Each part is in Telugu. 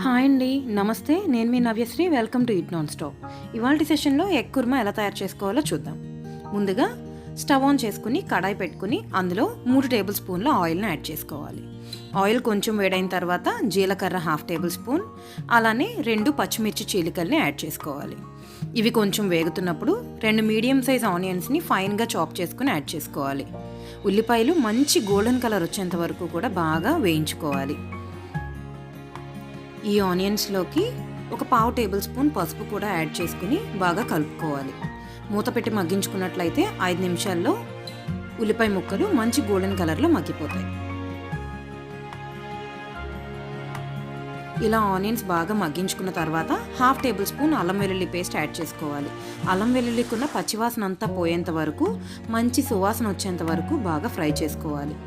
హాయ్ అండి, నమస్తే. నేను మీ Navyasri. Welcome to eat non stop. ఇవాళ సెషన్లో ఎగ్ కుర్మా ఎలా తయారు చేసుకోవాలో చూద్దాం. ముందుగా స్టవ్ ఆన్ చేసుకుని కడాయి పెట్టుకుని అందులో 3 టేబుల్ స్పూన్ల ఆయిల్ని యాడ్ చేసుకోవాలి. ఆయిల్ కొంచెం వేడైన తర్వాత జీలకర్ర 1/2 టేబుల్ స్పూన్, అలానే 2 పచ్చిమిర్చి చీలికల్ని యాడ్ చేసుకోవాలి. ఇవి కొంచెం వేగుతున్నప్పుడు 2 మీడియం సైజ్ ఆనియన్స్ని ఫైన్గా చాప్ చేసుకుని యాడ్ చేసుకోవాలి. ఉల్లిపాయలు మంచి గోల్డెన్ కలర్ వచ్చేంత వరకు కూడా బాగా వేయించుకోవాలి. ఈ ఆనియన్స్లోకి 1/4 టేబుల్ స్పూన్ పసుపు కూడా యాడ్ చేసుకుని బాగా కలుపుకోవాలి. మూత పెట్టి మగ్గించుకున్నట్లయితే 5 నిమిషాల్లో ఉల్లిపాయ ముక్కలు మంచి గోల్డెన్ కలర్లో మగ్గిపోతాయి. ఇలా ఆనియన్స్ బాగా మగ్గించుకున్న తర్వాత 1/2 టేబుల్ స్పూన్ అల్లం వెల్లుల్లి పేస్ట్ యాడ్ చేసుకోవాలి. అల్లం వెల్లుల్లికున్న పచ్చివాసన అంతా పోయేంత వరకు, మంచి సువాసన వచ్చేంత వరకు బాగా ఫ్రై చేసుకోవాలి.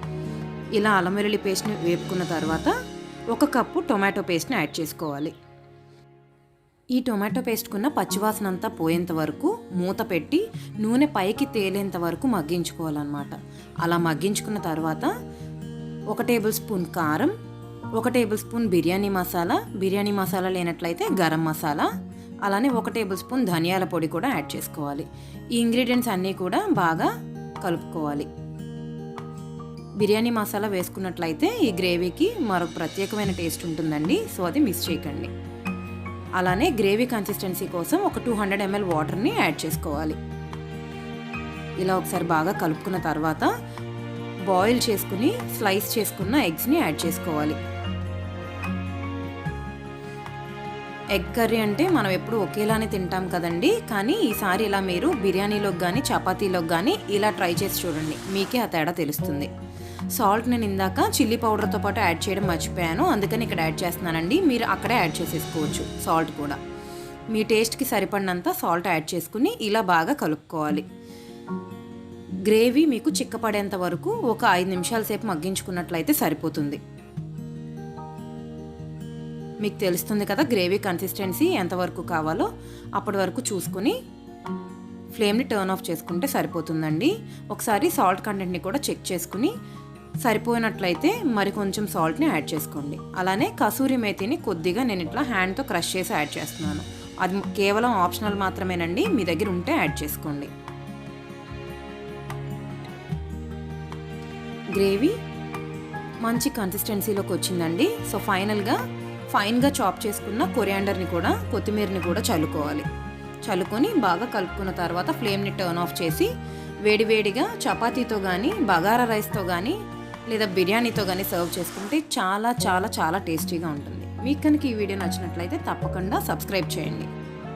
ఇలా అల్లం వెల్లుల్లి పేస్ట్ని వేపుకున్న తర్వాత 1 కప్పు టొమాటో పేస్ట్ని యాడ్ చేసుకోవాలి. ఈ టొమాటో పేస్ట్కున్న పచ్చివాసన అంతా పోయేంత వరకు మూత పెట్టి నూనె పైకి తేలేంత వరకు మగ్గించుకోవాలన్నమాట. అలా మగ్గించుకున్న తర్వాత 1 టేబుల్ స్పూన్ కారం, 1 టేబుల్ స్పూన్ బిర్యానీ మసాలా లేనట్లయితే గరం మసాలా, అలానే 1 టేబుల్ స్పూన్ ధనియాల పొడి కూడా యాడ్ చేసుకోవాలి. ఈ ఇంగ్రీడియంట్స్ అన్నీ కూడా బాగా కలుపుకోవాలి. బిర్యానీ మసాలా వేసుకున్నట్లయితే ఈ గ్రేవీకి మరొక ప్రత్యేకమైన టేస్ట్ ఉంటుందండి, సో అది మిస్ చేయకండి. అలానే గ్రేవీ కన్సిస్టెన్సీ కోసం 200 ml వాటర్ని యాడ్ చేసుకోవాలి. ఇలా ఒకసారి బాగా కలుపుకున్న తర్వాత బాయిల్ చేసుకుని స్లైస్ చేసుకున్న ఎగ్స్ని యాడ్ చేసుకోవాలి. ఎగ్ కర్రీ అంటే మనం ఎప్పుడు ఒకేలానే తింటాం కదండి, కానీ ఈసారి ఇలా మీరు బిర్యానీలోకి కానీ చపాతీలోకి కానీ ఇలా ట్రై చేసి చూడండి, మీకే ఆ తేడా తెలుస్తుంది. సాల్ట్ నేను ఇందాక చిల్లీ పౌడర్తో పాటు యాడ్ చేయడం మర్చిపోయాను, అందుకని ఇక్కడ యాడ్ చేస్తున్నానండి. మీరు అక్కడే యాడ్ చేసేసుకోవచ్చు సాల్ట్ కూడా. మీ టేస్ట్కి సరిపడినంత సాల్ట్ యాడ్ చేసుకుని ఇలా బాగా కలుపుకోవాలి. గ్రేవీ మీకు చిక్కపడేంత వరకు ఒక 5 నిమిషాల సేపు మగ్గించుకున్నట్లయితే సరిపోతుంది. మీకు తెలుస్తుంది కదా గ్రేవీ కన్సిస్టెన్సీ ఎంతవరకు కావాలో, అప్పటి వరకు చూసుకుని ఫ్లేమ్ని టర్న్ ఆఫ్ చేసుకుంటే సరిపోతుందండి. ఒకసారి సాల్ట్ కంటెంట్ని కూడా చెక్ చేసుకుని సరిపోయినట్లయితే మరి కొంచెం సాల్ట్ని యాడ్ చేసుకోండి. అలానే కసూరి మేతిని కొద్దిగా నేను ఇట్లా హ్యాండ్తో క్రష్ చేసి యాడ్ చేస్తున్నాను. అది కేవలం ఆప్షనల్ మాత్రమేనండి, మీ దగ్గర ఉంటే యాడ్ చేసుకోండి. గ్రేవీ మంచి కన్సిస్టెన్సీలోకి వచ్చిందండి. సో ఫైన్గా చాప్ చేసుకున్న కొరియాండర్ని కూడా, కొత్తిమీరని కూడా చల్లుకొని బాగా కలుపుకున్న తర్వాత ఫ్లేమ్ని టర్న్ ఆఫ్ చేసి వేడివేడిగా చపాతీతో కానీ, బగారా రైస్తో కానీ, లేదా బిర్యానీతో కానీ సర్వ్ చేసుకుంటే చాలా చాలా చాలా టేస్టీగా ఉంటుంది. మీకు కనుక ఈ వీడియో నచ్చినట్లయితే తప్పకుండా సబ్స్క్రైబ్ చేయండి.